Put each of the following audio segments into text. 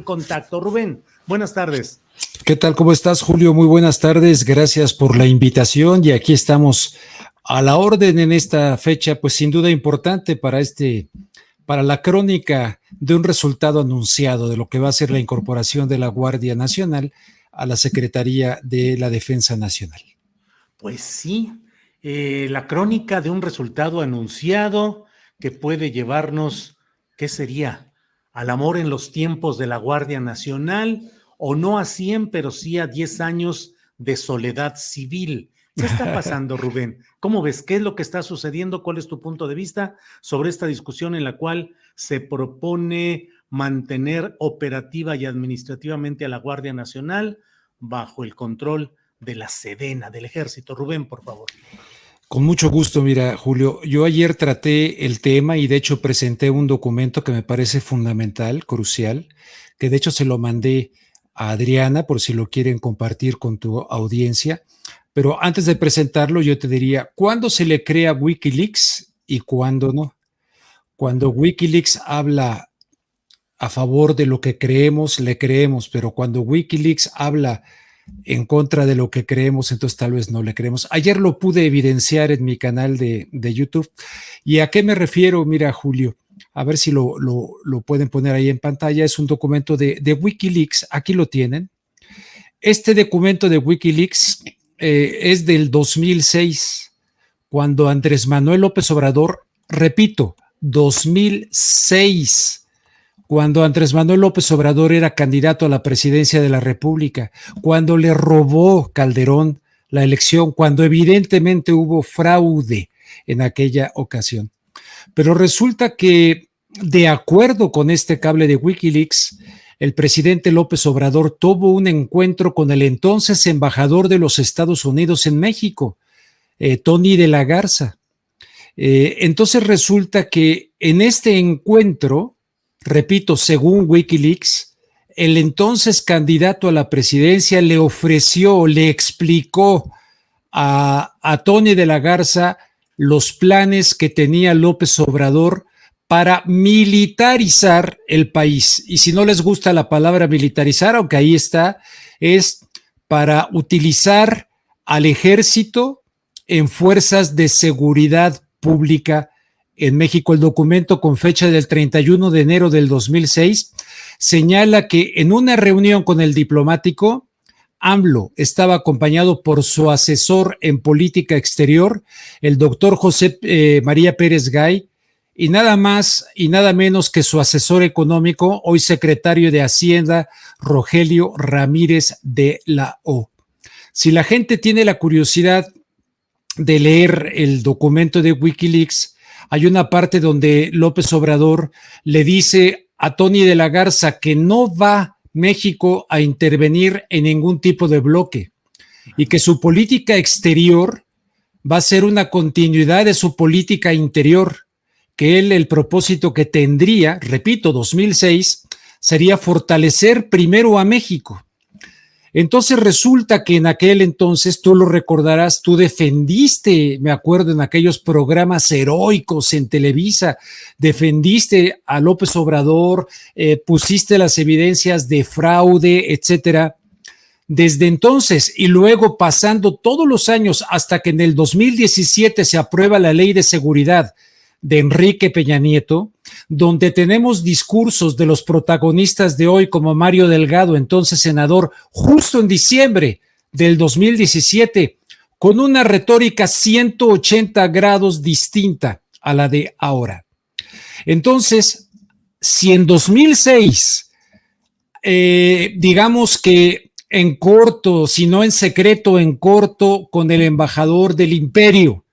Contacto. Rubén, buenas tardes. ¿Qué tal? ¿Cómo estás, Julio? Muy buenas tardes. Gracias por la invitación y aquí estamos a la orden en esta fecha, pues sin duda importante para la crónica de un resultado anunciado de lo que va a ser la incorporación de la Guardia Nacional a la Secretaría de la Defensa Nacional. Pues sí, la crónica de un resultado anunciado que puede llevarnos, ¿qué sería? Al amor en los tiempos de la Guardia Nacional, o no a 100, pero sí a 10 años de soledad civil. ¿Qué está pasando, Rubén? ¿Cómo ves? ¿Qué es lo que está sucediendo? ¿Cuál es tu punto de vista sobre esta discusión en la cual se propone mantener operativa y administrativamente a la Guardia Nacional bajo el control de la Sedena, del Ejército? Rubén, por favor. Con mucho gusto, mira, Julio, yo ayer traté el tema y de hecho presenté un documento que me parece fundamental, crucial, que de hecho se lo mandé a Adriana por si lo quieren compartir con tu audiencia. Pero antes de presentarlo, yo te diría, ¿cuándo se le crea Wikileaks y cuándo no? Cuando Wikileaks habla a favor de lo que creemos, le creemos, pero cuando Wikileaks habla en contra de lo que creemos, entonces tal vez no le creemos. Ayer lo pude evidenciar en mi canal de YouTube. ¿Y a qué me refiero? Mira, Julio, a ver si lo pueden poner ahí en pantalla. Es un documento de Wikileaks. Aquí lo tienen. Este documento de Wikileaks es del 2006, cuando Andrés Manuel López Obrador, repito, 2006, cuando Andrés Manuel López Obrador era candidato a la presidencia de la República, cuando le robó Calderón la elección, cuando evidentemente hubo fraude en aquella ocasión. Pero resulta que, de acuerdo con este cable de Wikileaks, el presidente López Obrador tuvo un encuentro con el entonces embajador de los Estados Unidos en México, Tony de la Garza. Entonces resulta que en este encuentro, repito, según Wikileaks, el entonces candidato a la presidencia le ofreció, le explicó a Tony de la Garza los planes que tenía López Obrador para militarizar el país. Y si no les gusta la palabra militarizar, aunque ahí está, es para utilizar al ejército en fuerzas de seguridad pública en México. El documento, con fecha del 31 de enero del 2006, señala que en una reunión con el diplomático, AMLO estaba acompañado por su asesor en política exterior, el doctor José María Pérez Gay, y nada más y nada menos que su asesor económico, hoy secretario de Hacienda, Rogelio Ramírez de la O. Si la gente tiene la curiosidad de leer el documento de Wikileaks, hay una parte donde López Obrador le dice a Tony de la Garza que no va México a intervenir en ningún tipo de bloque y que su política exterior va a ser una continuidad de su política interior, que él, el propósito que tendría, repito, 2006, sería fortalecer primero a México. Entonces resulta que en aquel entonces, tú lo recordarás, tú defendiste, me acuerdo, en aquellos programas heroicos en Televisa, defendiste a López Obrador, pusiste las evidencias de fraude, etcétera. Desde entonces y luego pasando todos los años hasta que en el 2017 se aprueba la Ley de Seguridad de Enrique Peña Nieto, donde tenemos discursos de los protagonistas de hoy como Mario Delgado, entonces senador, justo en diciembre del 2017, con una retórica 180 grados distinta a la de ahora. Entonces, si en 2006, digamos que en corto, si no en secreto, en corto, con el embajador del imperio,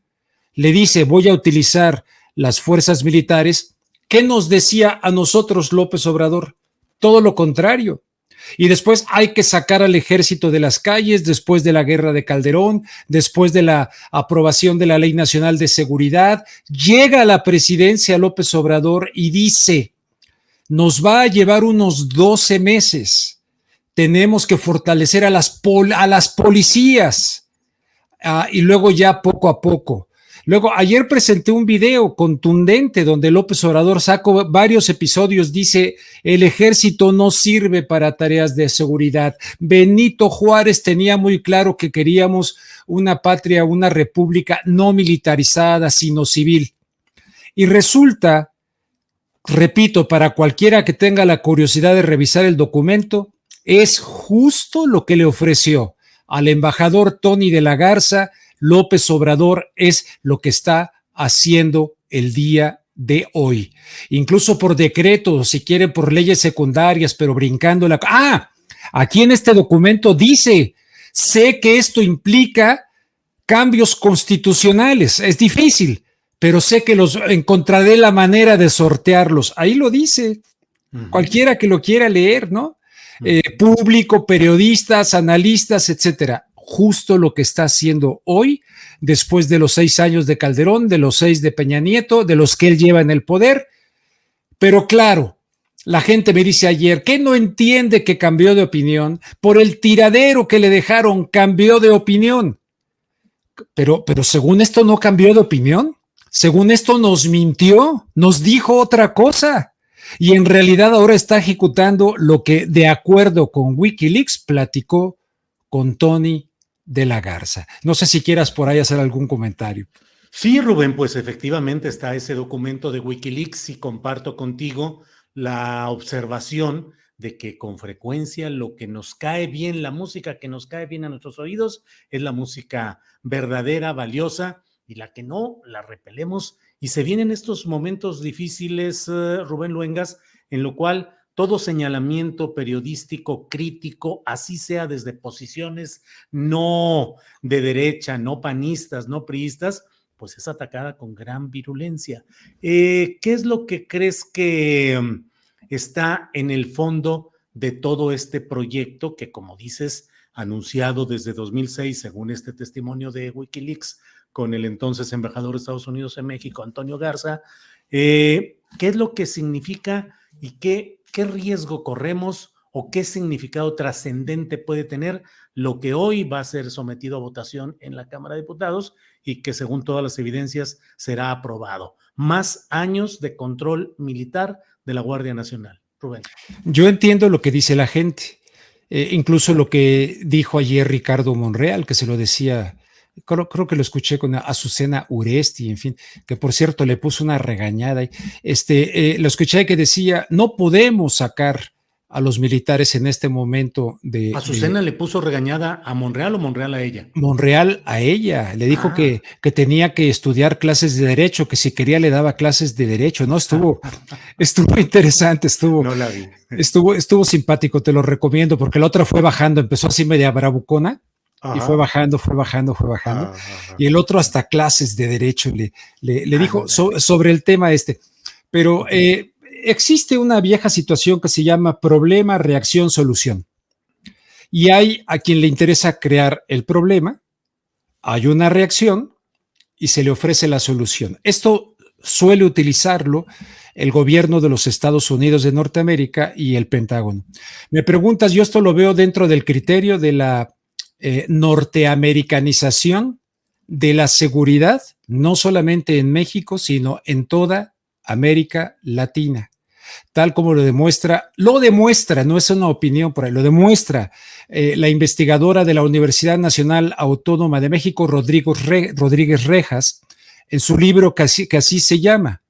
le dice, voy a utilizar las fuerzas militares, ¿qué nos decía a nosotros López Obrador? Todo lo contrario. Y después hay que sacar al ejército de las calles, después de la guerra de Calderón, después de la aprobación de la Ley Nacional de Seguridad, llega a la presidencia López Obrador y dice, nos va a llevar unos 12 meses, tenemos que fortalecer a las policías, y luego ya poco a poco. Luego, ayer presenté un video contundente donde López Obrador sacó varios episodios, dice, el ejército no sirve para tareas de seguridad. Benito Juárez tenía muy claro que queríamos una patria, una república no militarizada, sino civil. Y resulta, repito, para cualquiera que tenga la curiosidad de revisar el documento, es justo lo que le ofreció al embajador Tony de la Garza López Obrador, es lo que está haciendo el día de hoy. Incluso por decreto, si quieren por leyes secundarias, pero brincando la... Aquí en este documento dice, sé que esto implica cambios constitucionales, es difícil, pero sé que encontraré la manera de sortearlos. Ahí lo dice, cualquiera que lo quiera leer, ¿no? Público, periodistas, analistas, etcétera. Justo lo que está haciendo hoy, después de los 6 años de Calderón, de los 6 de Peña Nieto, de los que él lleva en el poder. Pero claro, la gente me dice ayer que no entiende que cambió de opinión. Por el tiradero que le dejaron, cambió de opinión. Pero según esto no cambió de opinión. Según esto nos mintió, nos dijo otra cosa. Y en realidad ahora está ejecutando lo que, de acuerdo con Wikileaks, platicó con Tony de la Garza. No sé si quieras por ahí hacer algún comentario. Sí, Rubén, pues efectivamente está ese documento de Wikileaks y comparto contigo la observación de que con frecuencia lo que nos cae bien, la música que nos cae bien a nuestros oídos es la música verdadera, valiosa, y la que no, la repelemos. Y se vienen estos momentos difíciles, Rubén Luengas, en lo cual todo señalamiento periodístico crítico, así sea desde posiciones no de derecha, no panistas, no priistas, pues es atacada con gran virulencia. ¿Qué es lo que crees que está en el fondo de todo este proyecto que, como dices, anunciado desde 2006, según este testimonio de Wikileaks, con el entonces embajador de Estados Unidos en México, Antonio Garza? ¿Qué es lo que significa y qué riesgo corremos o qué significado trascendente puede tener lo que hoy va a ser sometido a votación en la Cámara de Diputados y que, según todas las evidencias, será aprobado? Más años de control militar de la Guardia Nacional. Rubén. Yo entiendo lo que dice la gente, incluso lo que dijo ayer Ricardo Monreal, que se lo decía, creo que lo escuché con Azucena Uresti, en fin, que por cierto le puso una regañada. Lo escuché que decía, no podemos sacar a los militares en este momento de... ¿Azucena le puso regañada a Monreal o Monreal a ella? Monreal a ella, le dijo que tenía que estudiar clases de derecho, que si quería le daba clases de derecho, ¿no? Estuvo interesante, No la vi. Estuvo simpático, te lo recomiendo, porque la otra fue bajando, empezó así media bravucona, y fue bajando. Y el otro hasta clases de derecho le dijo sobre el tema este. Pero existe una vieja situación que se llama problema, reacción, solución. Y hay a quien le interesa crear el problema, hay una reacción y se le ofrece la solución. Esto suele utilizarlo el gobierno de los Estados Unidos de Norteamérica y el Pentágono. Me preguntas, yo esto lo veo dentro del criterio de la norteamericanización de la seguridad, no solamente en México, sino en toda América Latina. Tal como lo demuestra, no es una opinión por ahí, lo demuestra la investigadora de la Universidad Nacional Autónoma de México, Rodríguez Rejas, en su libro que así se llama.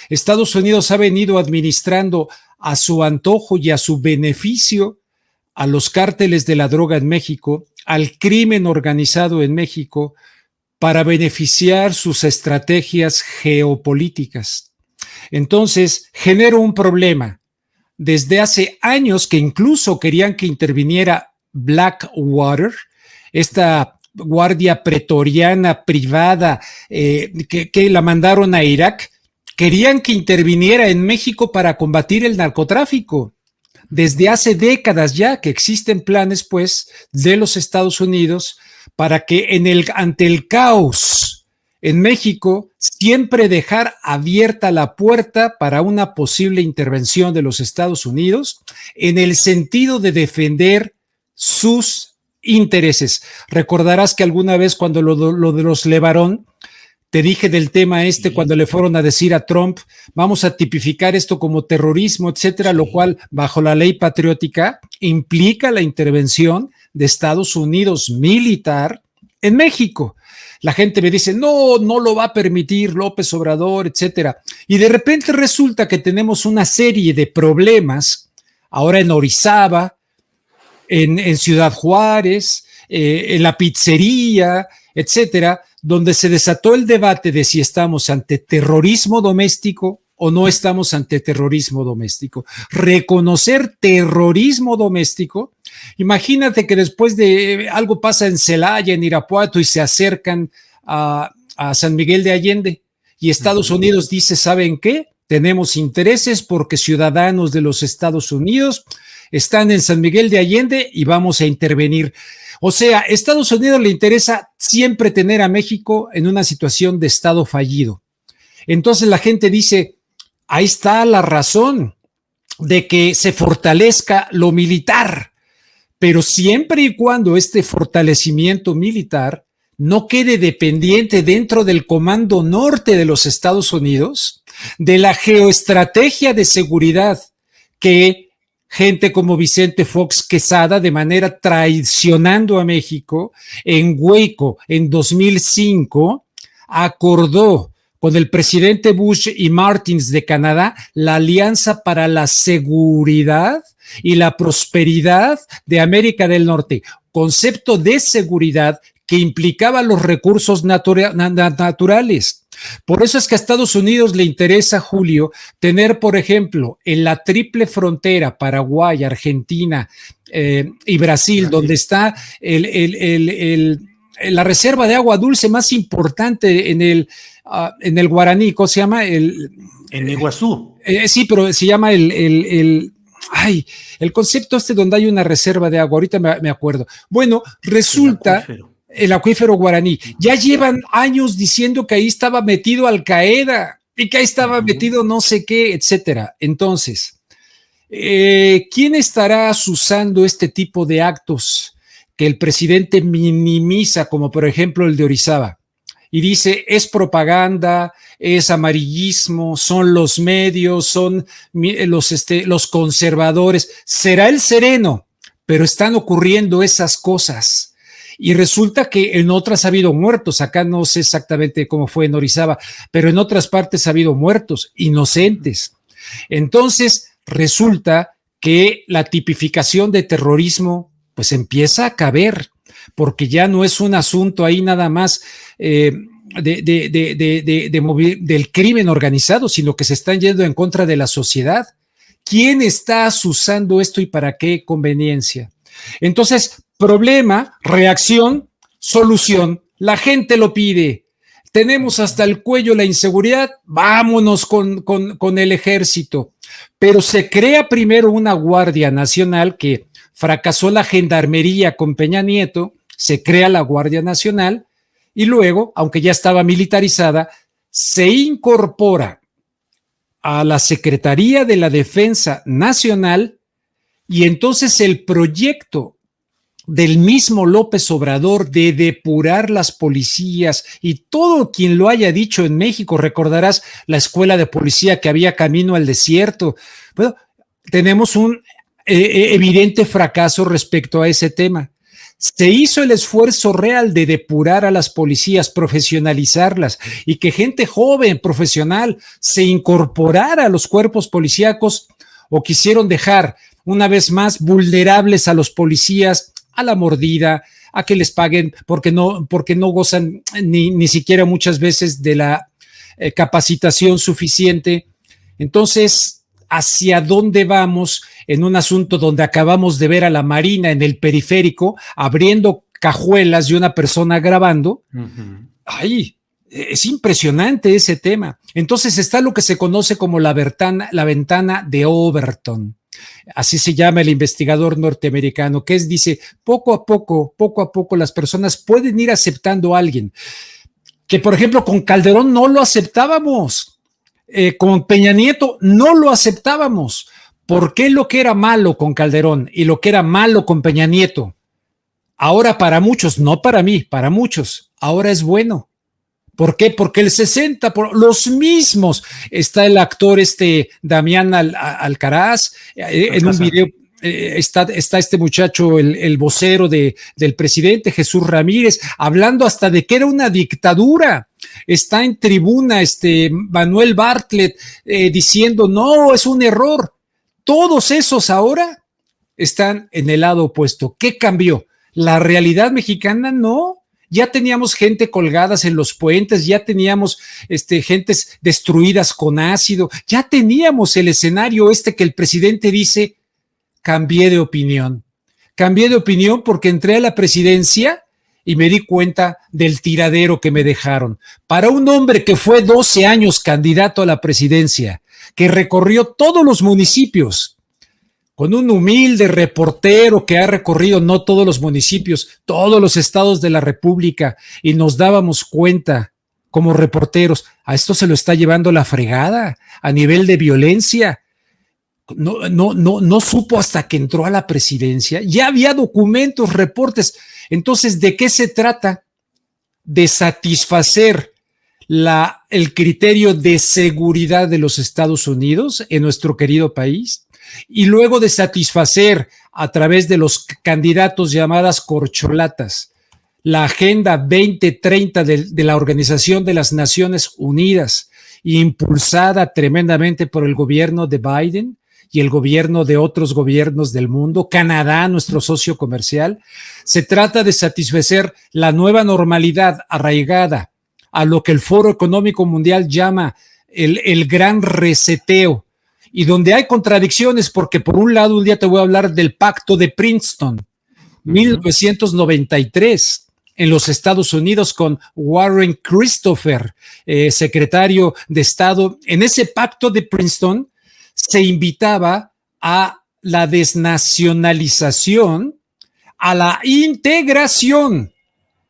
Estados Unidos ha venido administrando a su antojo y a su beneficio a los cárteles de la droga en México, al crimen organizado en México, para beneficiar sus estrategias geopolíticas. Entonces, genera un problema. Desde hace años que incluso querían que interviniera Blackwater, esta guardia pretoriana privada que la mandaron a Irak, querían que interviniera en México para combatir el narcotráfico. Desde hace décadas ya que existen planes, pues, de los Estados Unidos para que ante el caos en México, siempre dejar abierta la puerta para una posible intervención de los Estados Unidos en el sentido de defender sus intereses. Recordarás que alguna vez cuando lo de los LeBaron, Te dije del tema cuando le fueron a decir a Trump, vamos a tipificar esto como terrorismo, etcétera, lo cual, bajo la ley patriótica, implica la intervención de Estados Unidos militar en México. La gente me dice, no lo va a permitir López Obrador, etcétera. Y de repente resulta que tenemos una serie de problemas, ahora en Orizaba, en Ciudad Juárez, en la pizzería, etcétera, donde se desató el debate de si estamos ante terrorismo doméstico o no estamos ante terrorismo doméstico. Reconocer terrorismo doméstico, imagínate que después de algo pasa en Celaya, en Irapuato, y se acercan a San Miguel de Allende, y Estados Unidos dice, ¿saben qué? Tenemos intereses porque ciudadanos de los Estados Unidos están en San Miguel de Allende y vamos a intervenir. O sea, a Estados Unidos le interesa siempre tener a México en una situación de estado fallido. Entonces la gente dice, ahí está la razón de que se fortalezca lo militar, pero siempre y cuando este fortalecimiento militar no quede dependiente dentro del Comando Norte de los Estados Unidos, de la geoestrategia de seguridad que gente como Vicente Fox Quesada, de manera traicionando a México, en Waco, en 2005, acordó con el presidente Bush y Martins de Canadá la Alianza para la Seguridad y la Prosperidad de América del Norte, concepto de seguridad que implicaba los recursos naturales. Por eso es que a Estados Unidos le interesa, Julio, tener, por ejemplo, en la triple frontera, Paraguay, Argentina y Brasil, donde está la reserva de agua dulce más importante en el Guaraní, ¿cómo se llama? En Iguazú. Sí, pero se llama el concepto donde hay una reserva de agua, ahorita me acuerdo. Bueno, resulta... El acuífero guaraní. Ya llevan años diciendo que ahí estaba metido Al Qaeda y que ahí estaba metido no sé qué, etcétera. Entonces, ¿quién estará asusando este tipo de actos que el presidente minimiza, como por ejemplo el de Orizaba? Y dice, es propaganda, es amarillismo, son los medios, son los conservadores. Será el sereno, pero están ocurriendo esas cosas. Y resulta que en otras ha habido muertos. Acá no sé exactamente cómo fue en Orizaba, pero en otras partes ha habido muertos inocentes. Entonces, resulta que la tipificación de terrorismo pues empieza a caber, porque ya no es un asunto ahí nada más del crimen organizado, sino que se están yendo en contra de la sociedad. ¿Quién está usando esto y para qué conveniencia? Entonces, problema, reacción, solución. La gente lo pide. Tenemos hasta el cuello la inseguridad, vámonos con el ejército. Pero se crea primero una Guardia Nacional que fracasó la gendarmería con Peña Nieto, se crea la Guardia Nacional y luego, aunque ya estaba militarizada, se incorpora a la Secretaría de la Defensa Nacional y entonces el proyecto del mismo López Obrador de depurar las policías y todo quien lo haya dicho en México, recordarás la escuela de policía que había camino al desierto. Bueno, tenemos un evidente fracaso respecto a ese tema. Se hizo el esfuerzo real de depurar a las policías, profesionalizarlas y que gente joven, profesional, se incorporara a los cuerpos policíacos o quisieron dejar una vez más vulnerables a los policías a la mordida, a que les paguen porque no gozan ni siquiera muchas veces de la capacitación suficiente. Entonces, ¿hacia dónde vamos en un asunto donde acabamos de ver a la Marina en el periférico abriendo cajuelas y una persona grabando? ¡Ay! Es impresionante ese tema. Entonces está lo que se conoce como la ventana de Overton. Así se llama el investigador norteamericano, que dice, poco a poco las personas pueden ir aceptando a alguien. Que por ejemplo con Calderón no lo aceptábamos, con Peña Nieto no lo aceptábamos. ¿Por qué lo que era malo con Calderón y lo que era malo con Peña Nieto? Ahora para muchos, no para mí, para muchos, ahora es bueno. ¿Por qué? Porque el 60%, los mismos, está el actor Damián Alcaraz, en un video está este muchacho, el vocero del presidente, Jesús Ramírez, hablando hasta de que era una dictadura. Está en tribuna Manuel Bartlett diciendo, no, es un error. Todos esos ahora están en el lado opuesto. ¿Qué cambió? La realidad mexicana no. Ya teníamos gente colgadas en los puentes, ya teníamos gentes destruidas con ácido, ya teníamos el escenario que el presidente dice, cambié de opinión. Cambié de opinión porque entré a la presidencia y me di cuenta del tiradero que me dejaron. Para un hombre que fue 12 años candidato a la presidencia, que recorrió todos los municipios, con un humilde reportero que ha recorrido no todos los municipios, todos los estados de la República, y nos dábamos cuenta como reporteros, a esto se lo está llevando la fregada a nivel de violencia. No supo hasta que entró a la presidencia. Ya había documentos, reportes. Entonces, ¿de qué se trata? De satisfacer el criterio de seguridad de los Estados Unidos en nuestro querido país, y luego de satisfacer a través de los candidatos llamadas corcholatas la Agenda 2030 de la Organización de las Naciones Unidas, impulsada tremendamente por el gobierno de Biden y el gobierno de otros gobiernos del mundo, Canadá, nuestro socio comercial. Se trata de satisfacer la nueva normalidad arraigada a lo que el Foro Económico Mundial llama el gran reseteo, y donde hay contradicciones, porque por un lado, un día te voy a hablar del Pacto de Princeton, 1993, en los Estados Unidos, con Warren Christopher, secretario de Estado. En ese Pacto de Princeton se invitaba a la desnacionalización, a la integración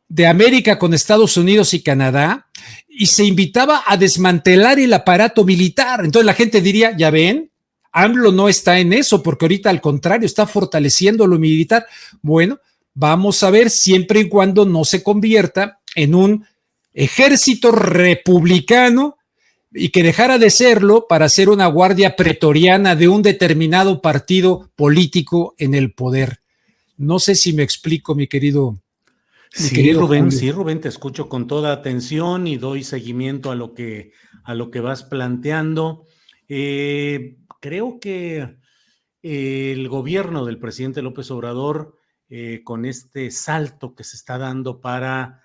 de América con Estados Unidos y Canadá, y se invitaba a desmantelar el aparato militar. Entonces la gente diría, ya ven, AMLO no está en eso, porque ahorita al contrario está fortaleciendo lo militar. Bueno, vamos a ver, siempre y cuando no se convierta en un ejército republicano y que dejara de serlo para ser una guardia pretoriana de un determinado partido político en el poder. No sé si me explico, mi querido. Sí, Rubén, te escucho con toda atención y doy seguimiento a lo que vas planteando. Creo que el gobierno del presidente López Obrador, con este salto que se está dando para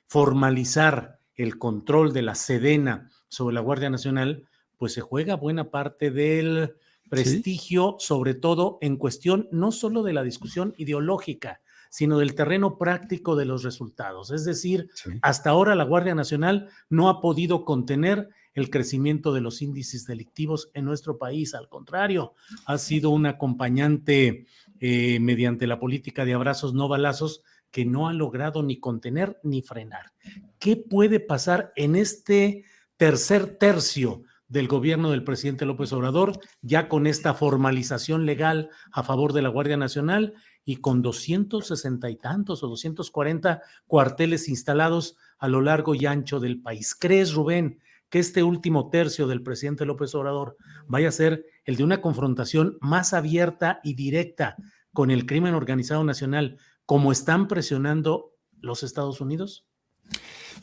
formalizar el control de la Sedena sobre la Guardia Nacional, pues se juega buena parte del prestigio, ¿sí?, sobre todo en cuestión no solo de la discusión ideológica, sino del terreno práctico de los resultados. Es decir, sí, hasta ahora la Guardia Nacional no ha podido contener el crecimiento de los índices delictivos en nuestro país. Al contrario, ha sido un acompañante mediante la política de abrazos no balazos que no ha logrado ni contener ni frenar. ¿Qué puede pasar en este tercer tercio del gobierno del presidente López Obrador, ya con esta formalización legal a favor de la Guardia Nacional y con 260 y tantos o 240 cuarteles instalados a lo largo y ancho del país? ¿Crees, Rubén, que este último tercio del presidente López Obrador vaya a ser el de una confrontación más abierta y directa con el crimen organizado nacional, como están presionando los Estados Unidos?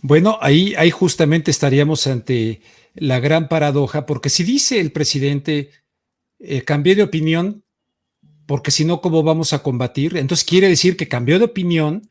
Bueno, ahí justamente estaríamos ante la gran paradoja, porque si dice el presidente, cambié de opinión, porque si no, ¿cómo vamos a combatir? Entonces quiere decir que cambió de opinión,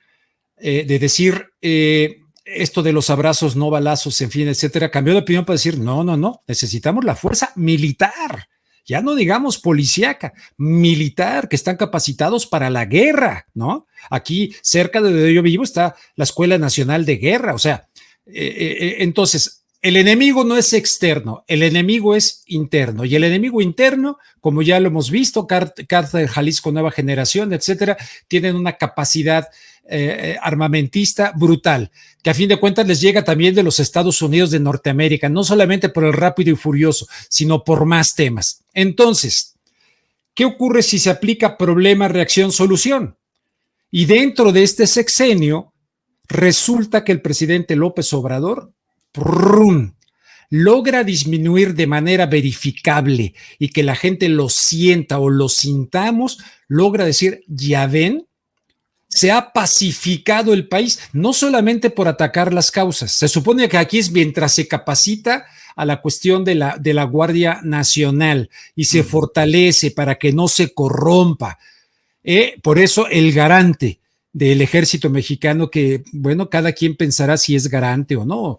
de decir esto de los abrazos, no balazos, en fin, etcétera. Cambió de opinión para decir, no, necesitamos la fuerza militar, ya no digamos policíaca, militar, que están capacitados para la guerra, ¿no? Aquí, cerca de donde yo vivo, está la Escuela Nacional de Guerra, o sea, entonces, el enemigo no es externo, el enemigo es interno, y el enemigo interno, como ya lo hemos visto, Cártel Jalisco Nueva Generación, etcétera, tienen una capacidad armamentista brutal, que a fin de cuentas les llega también de los Estados Unidos de Norteamérica, no solamente por el Rápido y Furioso, sino por más temas. Entonces, ¿qué ocurre si se aplica problema, reacción, solución? Y dentro de este sexenio, Resulta que el presidente López Obrador ¡prum!, logra disminuir de manera verificable y que la gente lo sienta o lo sintamos, logra decir, ya ven, se ha pacificado el país, no solamente por atacar las causas. Se supone que aquí es mientras se capacita a la cuestión de la Guardia Nacional y se fortalece para que no se corrompa. Por eso el garante del ejército mexicano, que bueno, cada quien pensará si es garante o no.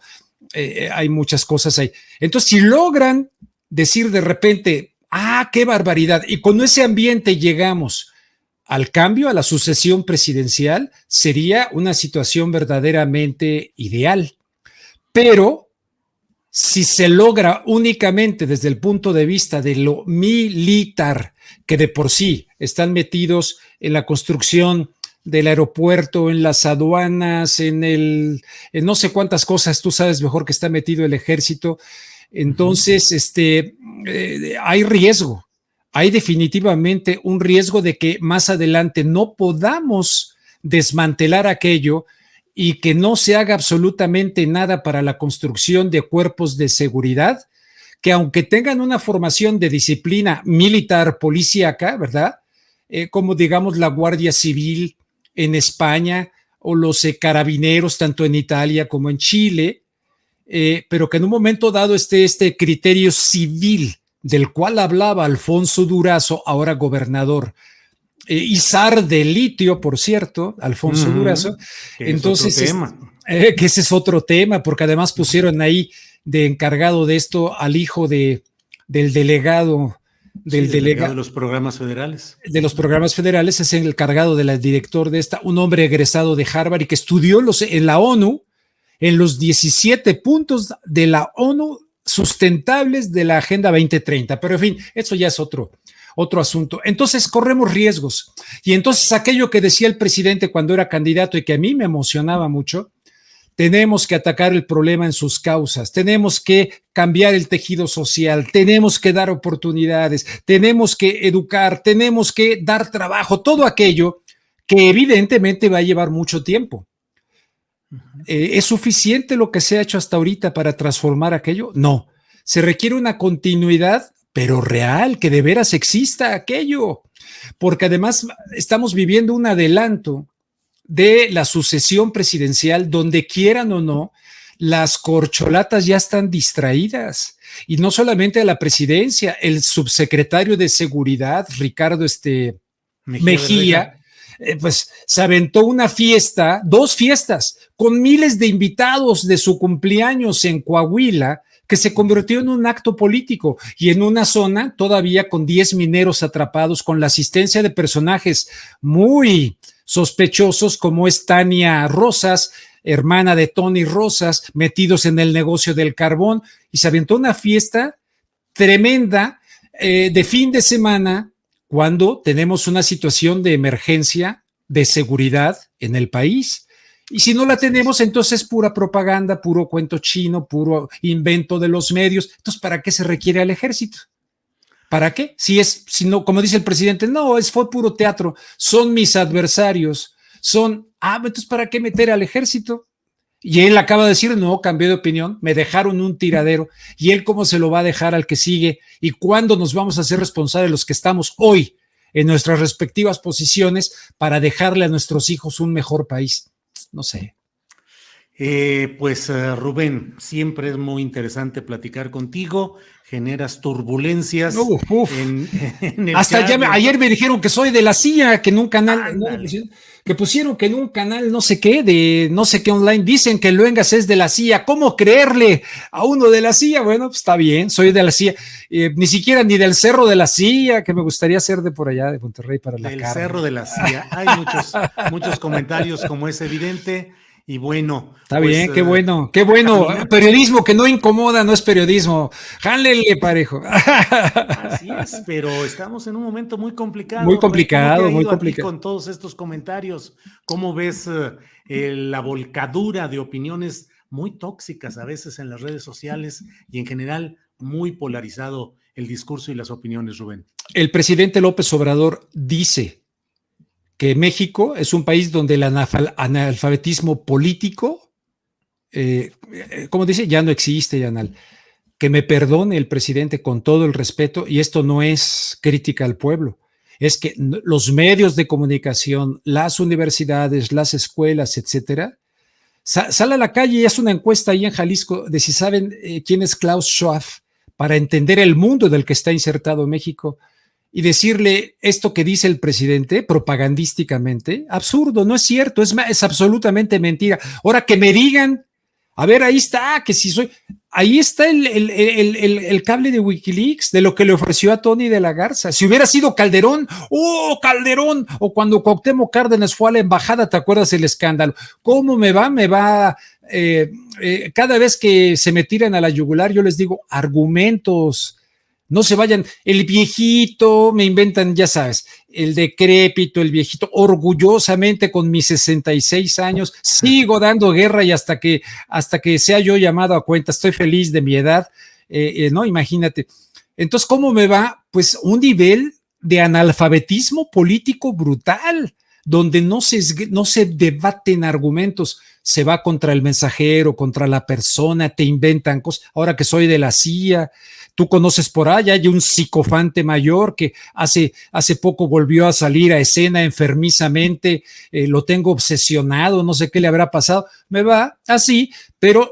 Hay muchas cosas ahí. Entonces, si logran decir de repente, qué barbaridad, y con ese ambiente llegamos al cambio, a la sucesión presidencial, sería una situación verdaderamente ideal. Pero si se logra únicamente desde el punto de vista de lo militar, que de por sí están metidos en la construcción del aeropuerto, en las aduanas, en no sé cuántas cosas, tú sabes mejor que está metido el ejército, entonces hay riesgo. Hay definitivamente un riesgo de que más adelante no podamos desmantelar aquello y que no se haga absolutamente nada para la construcción de cuerpos de seguridad, que aunque tengan una formación de disciplina militar, policíaca, ¿verdad? Como digamos la Guardia Civil en España o los carabineros, tanto en Italia como en Chile, pero que en un momento dado esté este criterio civil del cual hablaba Alfonso Durazo, ahora gobernador, y zar de litio, por cierto, Alfonso Durazo. Entonces, que ese es otro tema, porque además pusieron ahí de encargado de esto al hijo del delegado. Del delegado de los programas federales. De los programas federales, es el encargado del director de esta, un hombre egresado de Harvard y que estudió en la ONU, en los 17 puntos de la ONU sustentables de la Agenda 2030. Pero en fin, eso ya es otro asunto. Entonces corremos riesgos. Y entonces aquello que decía el presidente cuando era candidato y que a mí me emocionaba mucho, tenemos que atacar el problema en sus causas, tenemos que cambiar el tejido social, tenemos que dar oportunidades, tenemos que educar, tenemos que dar trabajo, todo aquello que evidentemente va a llevar mucho tiempo. ¿Es suficiente lo que se ha hecho hasta ahorita para transformar aquello? No. Se requiere una continuidad, pero real, que de veras exista aquello, porque además estamos viviendo un adelanto de la sucesión presidencial, donde quieran o no, las corcholatas ya están distraídas, y no solamente a la presidencia, el subsecretario de Seguridad, Ricardo Mejía, pues se aventó una fiesta, 2 fiestas, con miles de invitados de su cumpleaños en Coahuila, que se convirtió en un acto político y en una zona todavía con 10 mineros atrapados, con la asistencia de personajes muy sospechosos como es Tania Rosas, hermana de Tony Rosas, metidos en el negocio del carbón, y se aventó una fiesta tremenda de fin de semana cuando tenemos una situación de emergencia de seguridad en el país. Y si no la tenemos, entonces pura propaganda, puro cuento chino, puro invento de los medios. Entonces, ¿para qué se requiere al ejército? ¿Para qué? Si no, como dice el presidente, no, fue puro teatro, son mis adversarios, entonces ¿para qué meter al ejército? Y él acaba de decir, no, cambié de opinión, me dejaron un tiradero, y él cómo se lo va a dejar al que sigue, y cuándo nos vamos a hacer responsables los que estamos hoy en nuestras respectivas posiciones para dejarle a nuestros hijos un mejor país. No sé. Rubén, siempre es muy interesante platicar contigo, generas turbulencias en el hasta chat. Ayer me dijeron que soy de la CIA, que en un canal, que pusieron que en un canal no sé qué, de no sé qué online, dicen que Luengas es de la CIA. ¿Cómo creerle a uno de la CIA? Bueno, pues está bien, soy de la CIA. Ni siquiera ni del Cerro de la CIA, que me gustaría ser de por allá, de Monterrey, para la del carne. Cerro de la CIA. Hay muchos comentarios, como es evidente. Y bueno. Está bien, qué bueno. Periodismo que no incomoda, no es periodismo. Jálele, parejo. Así es, pero estamos en un momento muy complicado. Muy complicado, ¿Cómo te ha muy ido complicado. a ti con todos estos comentarios? ¿Cómo ves la volcadura de opiniones muy tóxicas a veces en las redes sociales y en general muy polarizado el discurso y las opiniones, Rubén? El presidente López Obrador dice que México es un país donde el analfabetismo político, como dice, ya no existe, Yanal. Que me perdone el presidente con todo el respeto, y esto no es crítica al pueblo, es que los medios de comunicación, las universidades, las escuelas, etcétera, sale a la calle y hace una encuesta ahí en Jalisco de si saben quién es Klaus Schwab, para entender el mundo del que está insertado México, y decirle esto que dice el presidente propagandísticamente, absurdo, no es cierto, es absolutamente mentira. Ahora que me digan, a ver, ahí está, que si soy, ahí está el cable de Wikileaks, de lo que le ofreció a Tony de la Garza. Si hubiera sido Calderón, ¡oh, Calderón! O cuando Cuauhtémoc Cárdenas fue a la embajada, ¿te acuerdas el escándalo? ¿Cómo me va? Cada vez que se me tiran a la yugular, yo les digo, argumentos. No se vayan, el viejito, me inventan, ya sabes, el decrépito, el viejito, orgullosamente con mis 66 años, sigo dando guerra y hasta que sea yo llamado a cuenta, estoy feliz de mi edad, ¿no? Imagínate. Entonces, ¿cómo me va? Pues un nivel de analfabetismo político brutal, donde no se debaten argumentos, se va contra el mensajero, contra la persona, te inventan cosas, ahora que soy de la CIA. Tú conoces por allá, hay un psicofante mayor que hace poco volvió a salir a escena enfermizamente, lo tengo obsesionado, no sé qué le habrá pasado, me va así, pero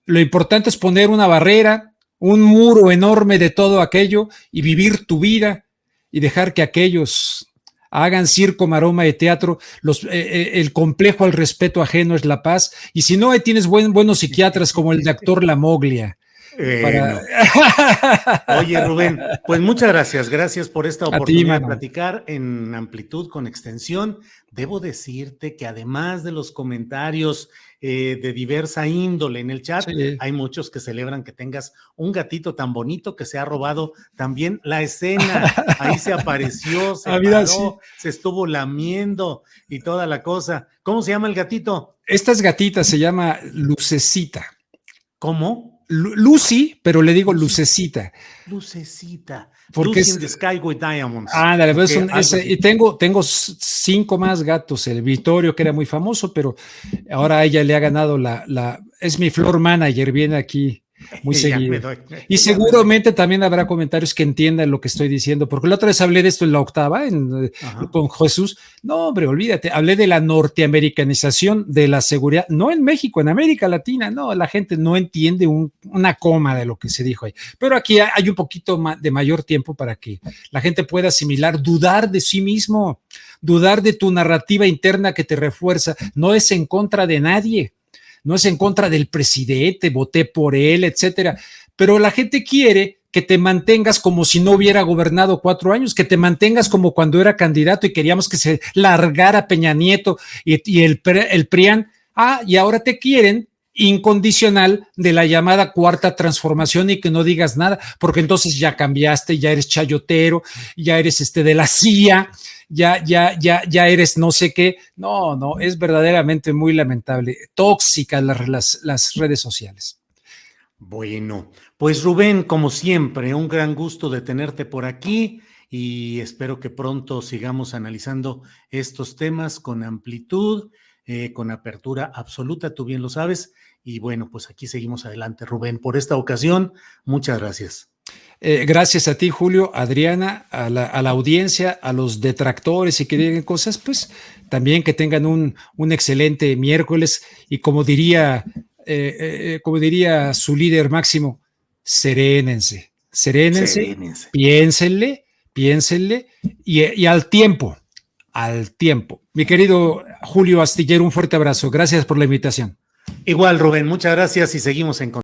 lo importante es poner una barrera, un muro enorme de todo aquello y vivir tu vida y dejar que aquellos hagan circo, maroma y teatro. El complejo al respeto ajeno es la paz, y si no, ahí tienes buenos psiquiatras como el doctor Lamoglia. No. Oye, Rubén, pues muchas gracias por esta oportunidad de platicar en amplitud, con extensión. Debo decirte que además de los comentarios de diversa índole en el chat, sí, hay muchos que celebran que tengas un gatito tan bonito que se ha robado también la escena. Ahí se apareció, se paró, sí, se estuvo lamiendo y toda la cosa. ¿Cómo se llama el gatito? Esta es gatita, se llama Lucecita. ¿Cómo? Lucy, pero le digo Lucecita. Lucecita. Porque Lucy in the Sky with Diamonds. Ándale, pues y tengo 5 más gatos. El Vittorio, que era muy famoso, pero ahora a ella le ha ganado es mi floor manager, viene aquí muy seguido. Y seguramente también habrá comentarios que entiendan lo que estoy diciendo, porque la otra vez hablé de esto en la octava, con Jesús. No, hombre, olvídate, hablé de la norteamericanización de la seguridad, no en México, en América Latina, no, la gente no entiende una coma de lo que se dijo ahí. Pero aquí hay un poquito de mayor tiempo para que la gente pueda asimilar, dudar de sí mismo, dudar de tu narrativa interna que te refuerza. No es en contra de nadie, no es en contra del presidente, voté por él, etcétera, pero la gente quiere que te mantengas como si no hubiera gobernado 4 años, que te mantengas como cuando era candidato y queríamos que se largara Peña Nieto y el PRIAN, y ahora te quieren incondicional de la llamada cuarta transformación y que no digas nada, porque entonces ya cambiaste, ya eres chayotero, ya eres de la CIA, ya eres no sé qué. No, es verdaderamente muy lamentable, tóxicas las redes sociales. Bueno, pues Rubén, como siempre, un gran gusto de tenerte por aquí y espero que pronto sigamos analizando estos temas con amplitud, con apertura absoluta, tú bien lo sabes, y bueno, pues aquí seguimos adelante, Rubén. Por esta ocasión, muchas gracias. Gracias a ti, Julio, Adriana, a la audiencia, a los detractores y que digan cosas, pues también que tengan un excelente miércoles y como diría su líder máximo, serénense, piénsenle y al tiempo. Mi querido Julio Astillero, un fuerte abrazo. Gracias por la invitación. Igual, Rubén, muchas gracias y seguimos en contacto.